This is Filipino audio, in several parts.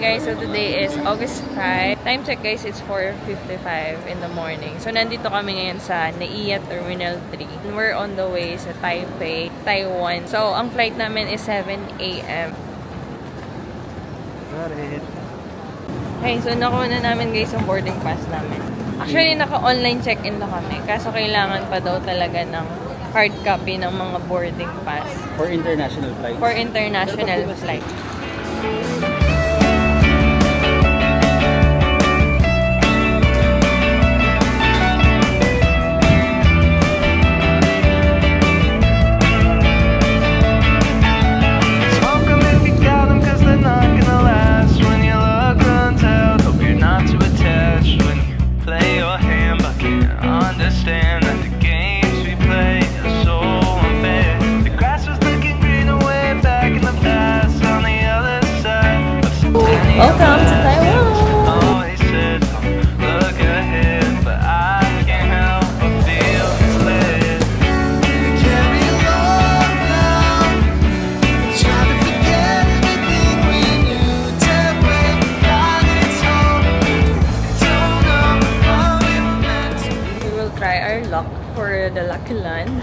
guys, so today is August 5. Time check guys, it's 4:55 in the morning. So nandito kami ngayon sa NAIA Terminal 3. And we're on the way sa Taipei, Taiwan. So ang flight namin is 7 AM. Okay, so nakuha na namin guys yung boarding pass namin. Actually, naka-online check-in na kami. Kaso kailangan pa daw talaga ng hard copy ng mga boarding pass. For international flights? For international flights. Welcome to Taiwan! Look ahead, but I can't help but feel misled. Carry along now, trying to forget everything we knew. Tell when God is home, don't know what we were meant to. We will try our luck for the Lucky Land.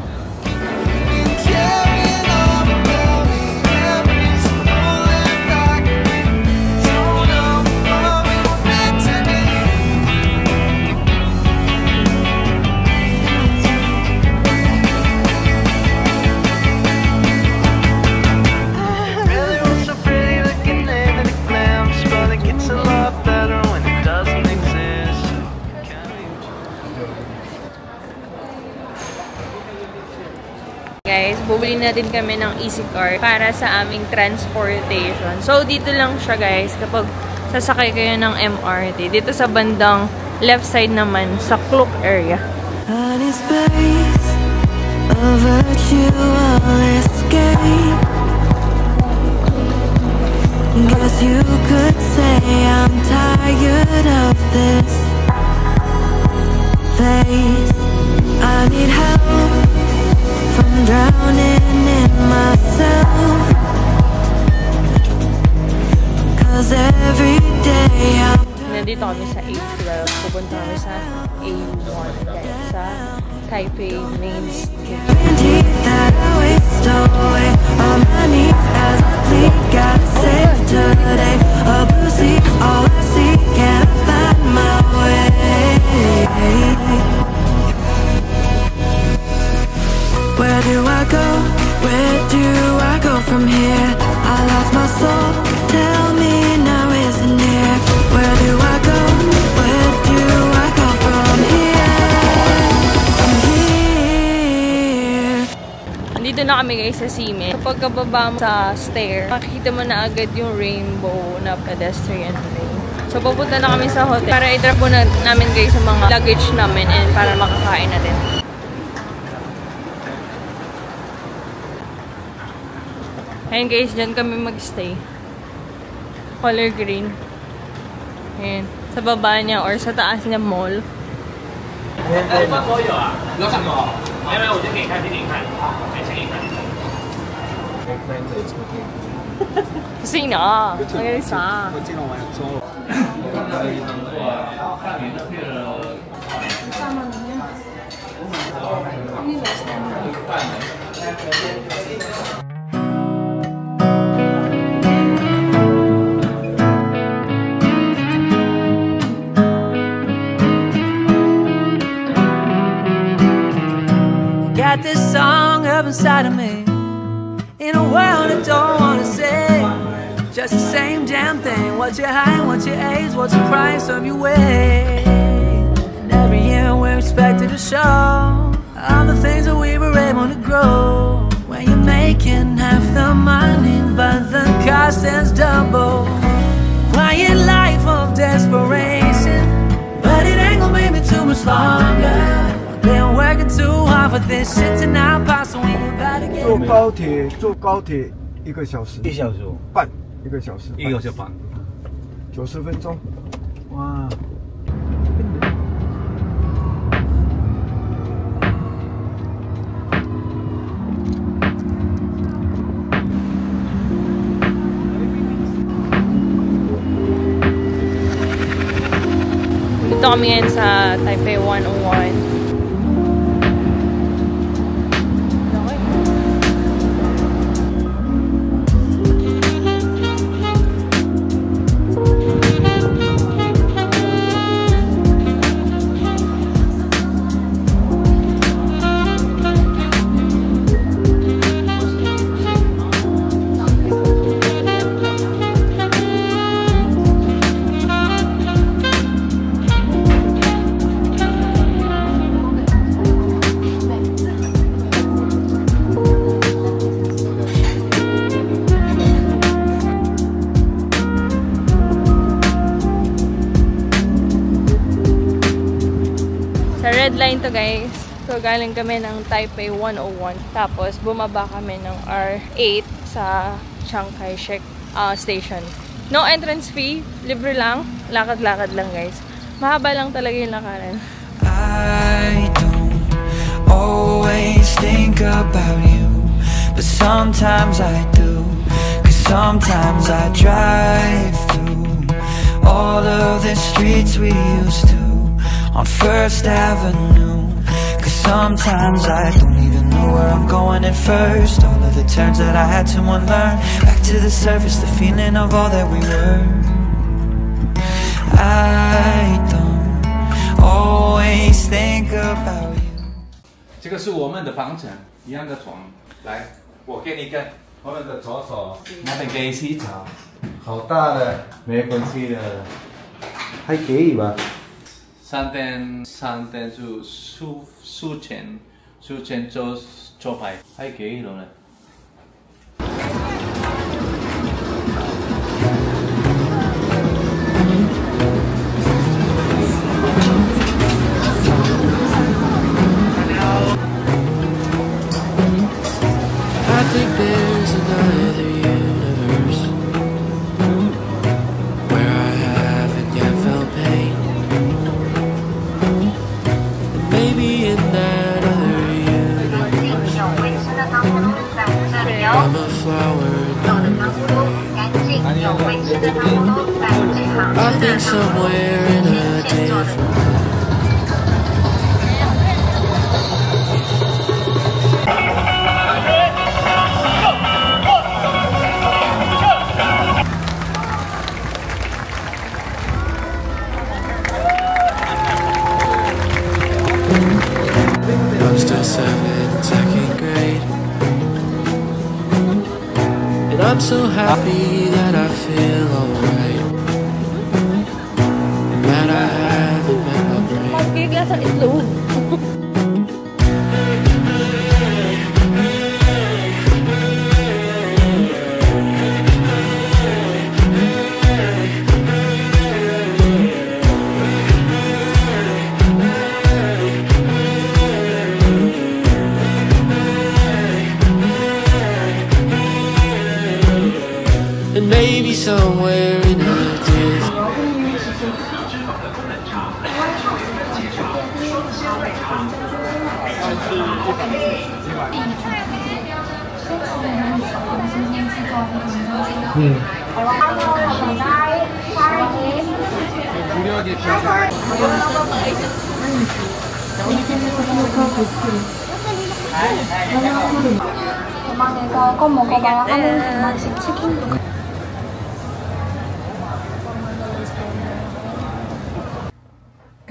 Guys, bubili na din kami ng EasyCard para sa aming transportation. So, dito lang siya guys kapag sasakay kayo ng MRT. Dito sa bandang left side naman, sa Klook area. Guess you could say I'm tired of this phase. I need help from drowning in myself, 'cause every day I'm nandito kami sa A12. Pupunta kami sa A1 guys, sa Taipei Main Station. that I waste away on my knees as I plead, gotta save today. A blue sea, all I see, can't find my way. Where do I go? Where do I go from here? I lost my soul, tell me now is it near? Where do I go? Where do I go from here? From here. Andito na kami guys sa Sime. Kapag kababa mo sa stair, makikita mo na agad yung rainbow na pedestrian lane. So pupunta na kami sa hotel para i-drop po na namin guys yung mga luggage namin and para makakain na din. Ayan guys, dyan kami mag-stay. Color green. Ayan. Sa baba niya or sa taas niya mall. Kasi na. Magaling sa. Got this song up inside of me, in a world I don't wanna say, just the same damn thing. What's your height, what's your age, what's the price of your way? And every year we're expected to show all the things that we were able to grow. When you're making half the money but the cost is double. Quiet life of desperation, but it ain't gonna make me too much longer. Been working too hard for this shit to now pass when you gotta get. 坐高铁1个小时，1小时半，1个小时，1个小时半，90分钟。哇！ Nandito kami ngayon sa Taipei 101. Red line to guys. So galing kami ng Taipei 101. Tapos bumaba kami ng R8 sa Chiang Kai-shek station. No entrance fee. Libre lang. Lakad-lakad lang guys. Mahaba lang talaga yung lakaran. I don't always think about you, but sometimes I do. Cause sometimes I drive through all of the streets we used to on First Avenue. Cause sometimes I don't even know where I'm going at first. All of the turns that I had to unlearn. Back to the surface, the feeling of all that we were. I don't always think about you. 这个是我们的房程，一样的床。来，我给你一个，我们的左手那边给洗澡，好大的，没关系的，还可以吧。3点就数钱做牌，还可以了呢。I think there's another universe where I haven't yet felt pain. Maybe in that other universe I'm a flower in the rain. I think somewhere in a different I'm still 7th, 2nd grade, and I'm so happy that I feel alright, and that I haven't met my brain. Magkigla sa itlog. And maybe somewhere in a different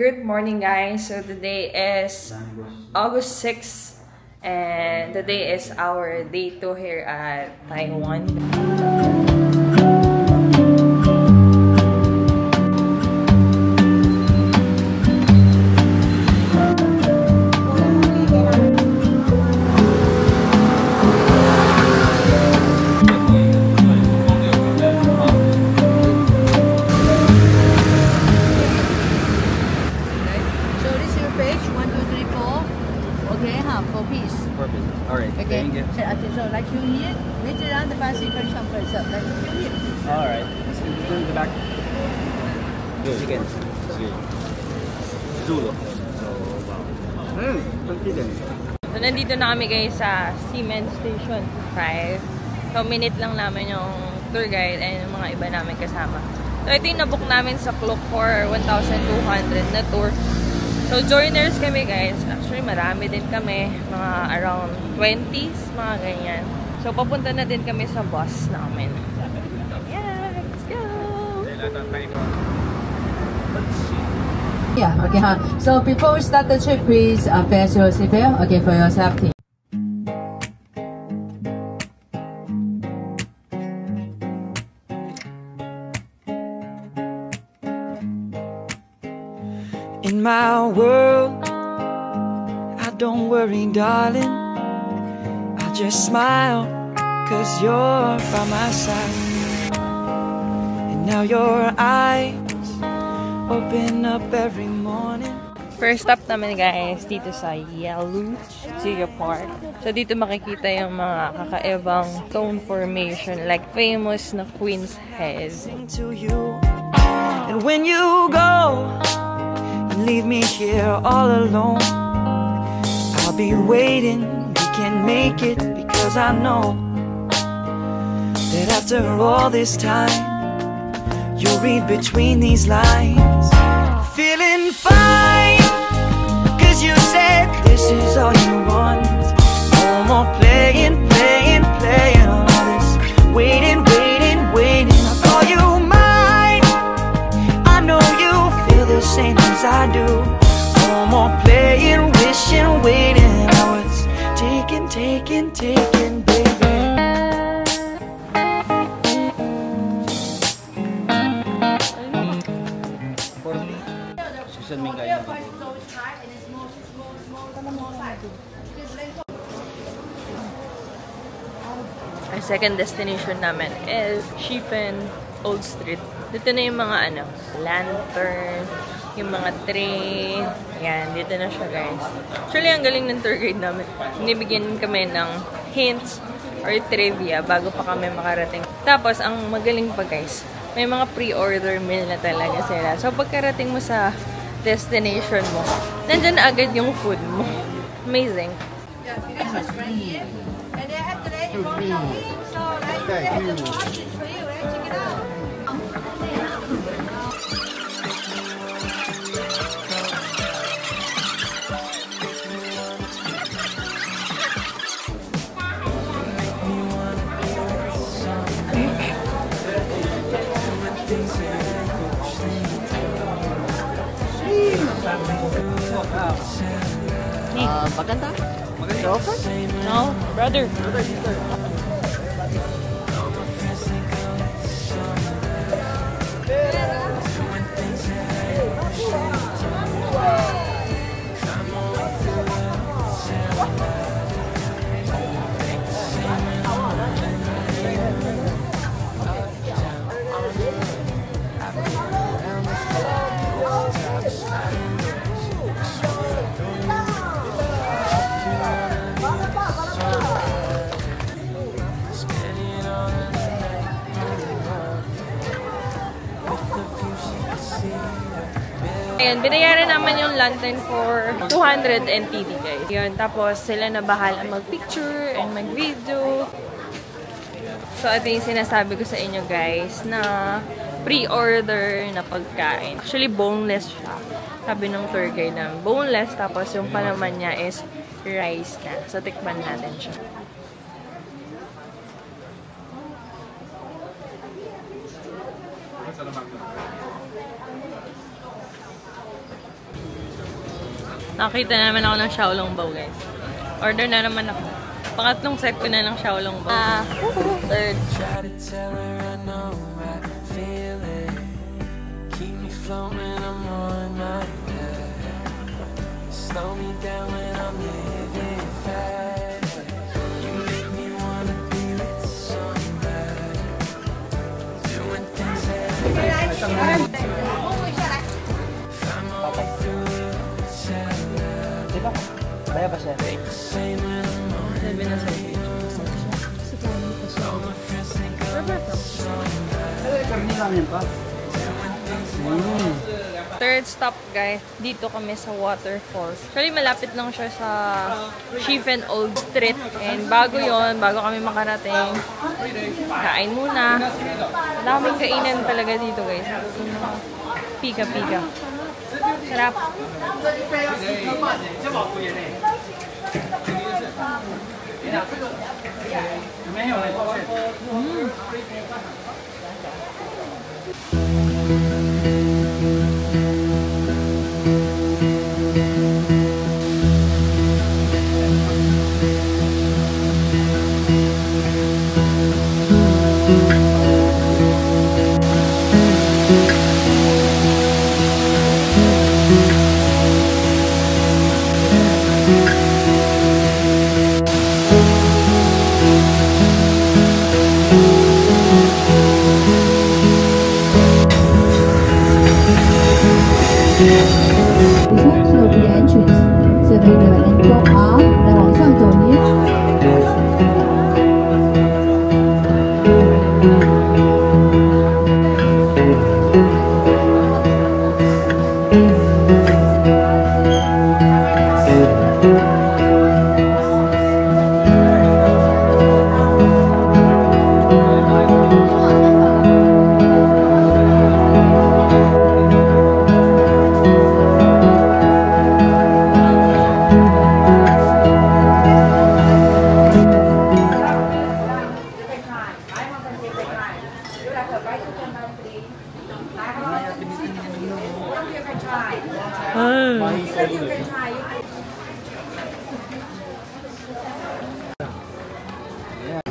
Good morning guys. So today is August 6th and today is our day 2 here at Taiwan. Alright, thank you. So like you here, later on the passing first come first up. Like you here. Alright. Go in the back. Good. Chicken. Zulo. So nandito na kami guys sa Siemens Station 5. So minute lang namin yung tour guide and yung mga iba namin kasama. So, ito yung nabook namin sa Klook for 1,200 na tour. So, joiners kami guys. Actually, marami din kami. Mga around 20s, mga ganyan. So, papunta na din kami sa bus namin. Yeah, let's go! Yeah, okay, huh? So before we start the trip, please fasten your seatbelt, okay, for your safety. In my world, I don't worry, darling. I just smile, 'cause you're by my side. And now your eyes open up every morning. First stop namin guys, dito sa Yalu Zia Park. So dito makikita yung mga kakaibang stone formation like famous na Queen's Head. To you. And when you go and leave me here all alone, I'll be waiting, we can make it, because I know that after all this time you'll read between these lines. Feeling fine, 'cause you said this is all you want. No more playing, playing, playing all this. Waiting, waiting, waiting. I'll call you mine. I know you feel the same as I do. No more playing, wishing, waiting. I was taking, taking, taking, baby. Our second destination namin is Shifen Old Street. Dito na yung mga lantern, yung mga tray. Ayan, dito na siya guys. Actually, ang galing ng tour guide namin. Binibigyan kami ng hints or trivia bago pa kami makarating. Tapos, ang magaling pa guys, may mga pre-order meal na talaga sila. So, pagkarating mo sa destination mo, nandyan na agad yung food mo. Amazing. Maganda? No, brother. Ayan, binayaran naman yung lantern for 200 NTD guys. Yun, tapos sila na bahala mag-picture and mag-video. So, ito yung sinasabi ko sa inyo guys na pre-order na pagkain. Actually, boneless siya. Sabi ng tour guide na boneless, tapos yung palaman niya is rice na. So, tikman natin siya. Nakita naman ako ng xiaolongbao guys. Order na naman ako. Pangatlong set ko na ng xiaolongbao. Third. Kaya ba siya? Sabi na sa Ay, karni namin pa. Third stop, guys. Dito kami sa waterfalls. Actually, malapit lang siya sa Sheefen Old Street. And bago kami makarating, kain muna. Daming kainan talaga dito, guys. Pika-pika. Sarap.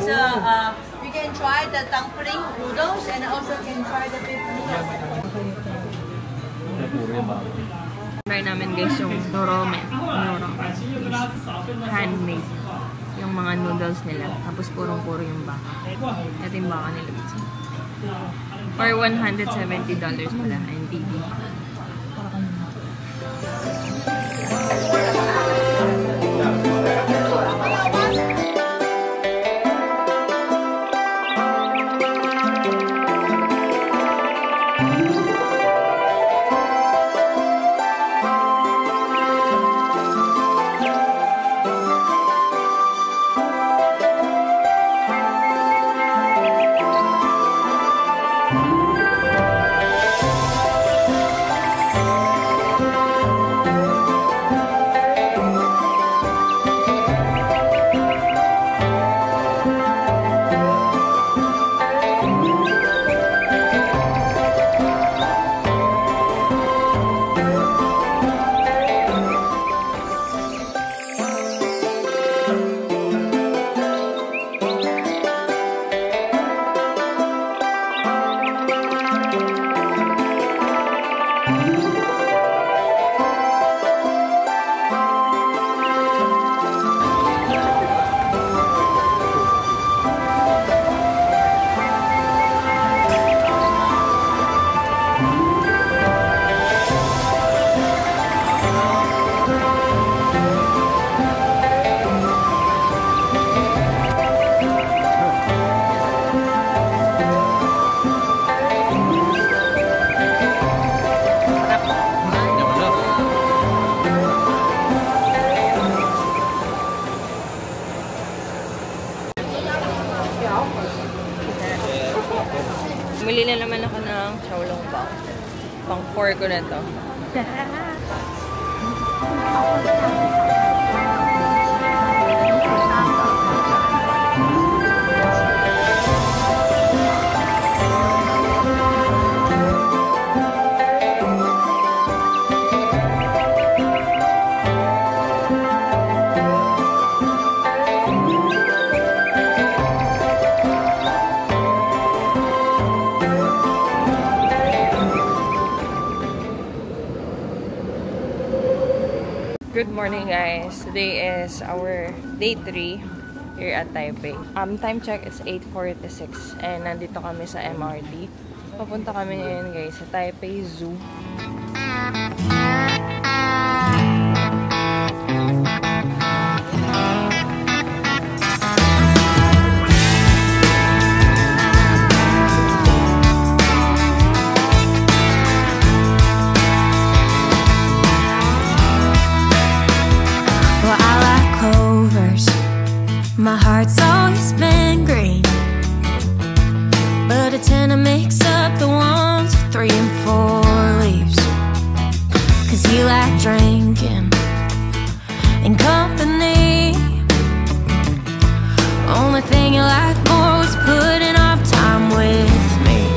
So, you can try the dumpling noodles and also can try the beef noodles. Try namin, guys, yung noromen. Handmade. Yung mga noodles nila. Tapos purong-puro yung baka. Ito yung baka nila. For $170 pala. NTD. Bumili na naman ako ng xiaolong bao. Pang 4 ko na to. Good morning, guys. Today is our day 3 here at Taipei. Time check is 8:46 and nandito kami sa MRT. Papunta kami ngayon, guys, sa Taipei Zoo. heart's always been green, but I tend to mix up the ones with 3 and 4 leaves. Cause you like drinking and company. Only thing you like more was putting off time with me.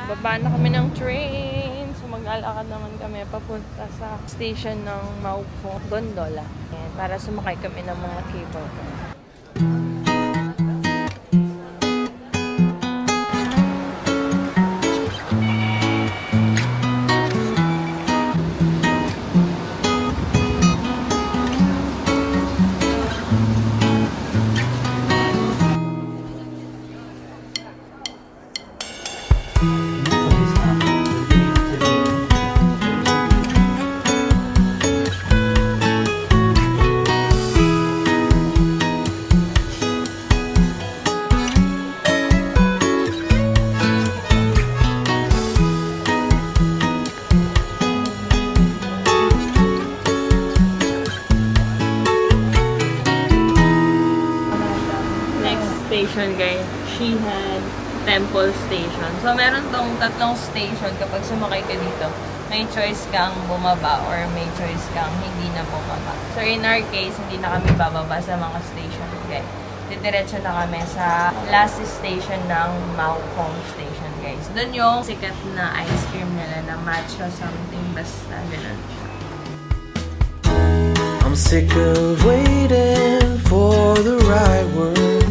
Baba na kami ng train. So maglalakad naman kami papunta sa station ng Maupo Gondola. And para sumakay kami ng mga cable car. Station guys, Shihan Temple Station. So meron tong tatlong station kapag sumakay ka dito. May choice kang bumaba or may choice kang hindi na bumaba. So in our case, hindi na kami bababa sa mga station guys. Didiretso na kami sa last station ng Maupo Station guys. Doon yung sikat na ice cream nila na matcha something basta ganun. I'm sick of waiting for the right word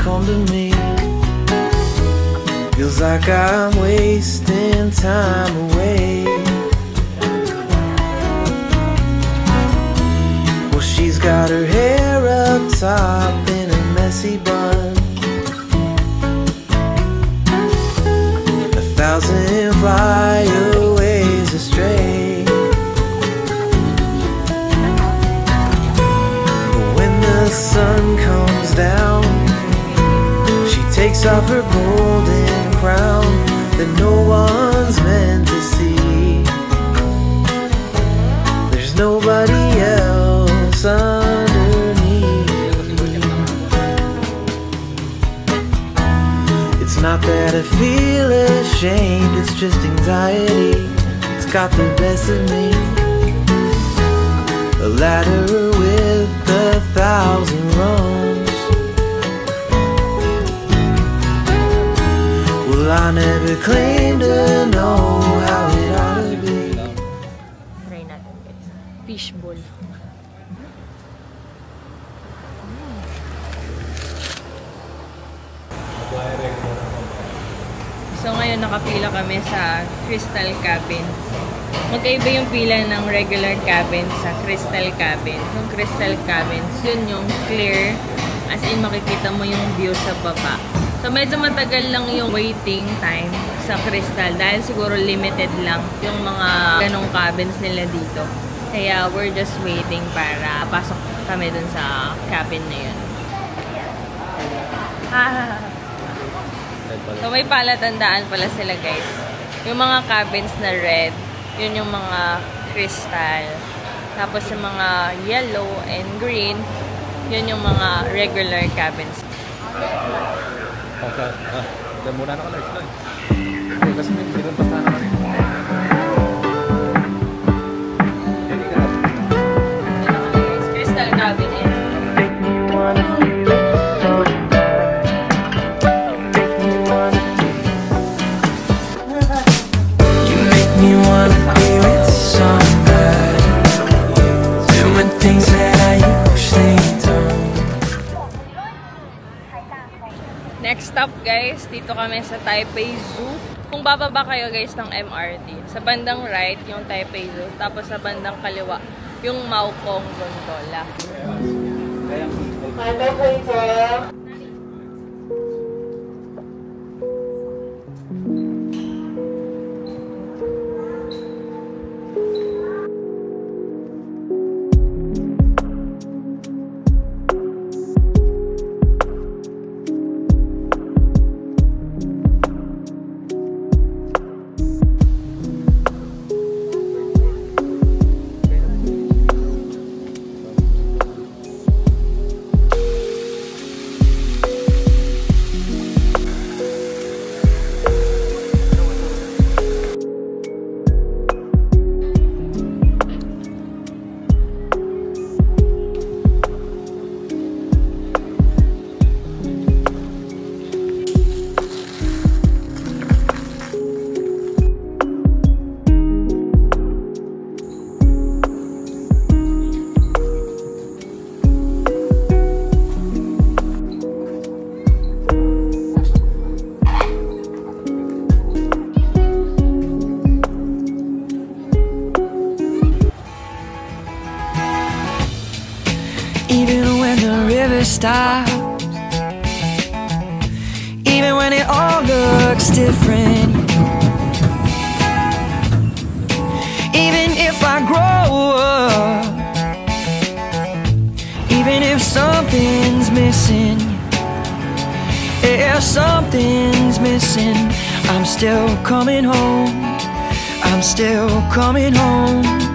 come to me. Feels like I'm wasting time away. Well, she's got her hair up top in a messy bun, 1,000 flyaways astray. When the sun comes down, takes off her golden crown that no one's meant to see. There's nobody else underneath. It's not that I feel ashamed, it's just anxiety. It's got the best of me. A ladder with 1,000 rungs. I never claimed to know how it ought to be. Try natin guys. Fishbowl. So ngayon nakapila kami sa Crystal Cabins. Magkaiba yung pila ng regular cabins sa Crystal Cabins. Yung Crystal Cabins, yun yung clear. As in makikita mo yung view sa baba. So, medyo matagal lang yung waiting time sa Crystal dahil siguro limited lang yung mga ganong cabins nila dito. Kaya, we're just waiting para pasok kami dun sa cabin na yun. So, may palatandaan pala sila guys. Yung mga cabins na red, yun yung mga Crystal. Tapos, yung mga yellow and green, yun yung mga regular cabins. Okay. Dan muna na ka lang. Kasi may pinag basta na rin. Crystal Cabin eh. You make me wanna be with somebody, doing things that I usually don't. Next stop guys, dito kami sa Taipei Zoo. Kung bababa kayo guys ng MRT, sa bandang right yung Taipei Zoo, tapos sa bandang kaliwa yung Maupo Gondola. never stops. Even when it all looks different. Even if I grow up, even if something's missing, if something's missing, I'm still coming home. I'm still coming home.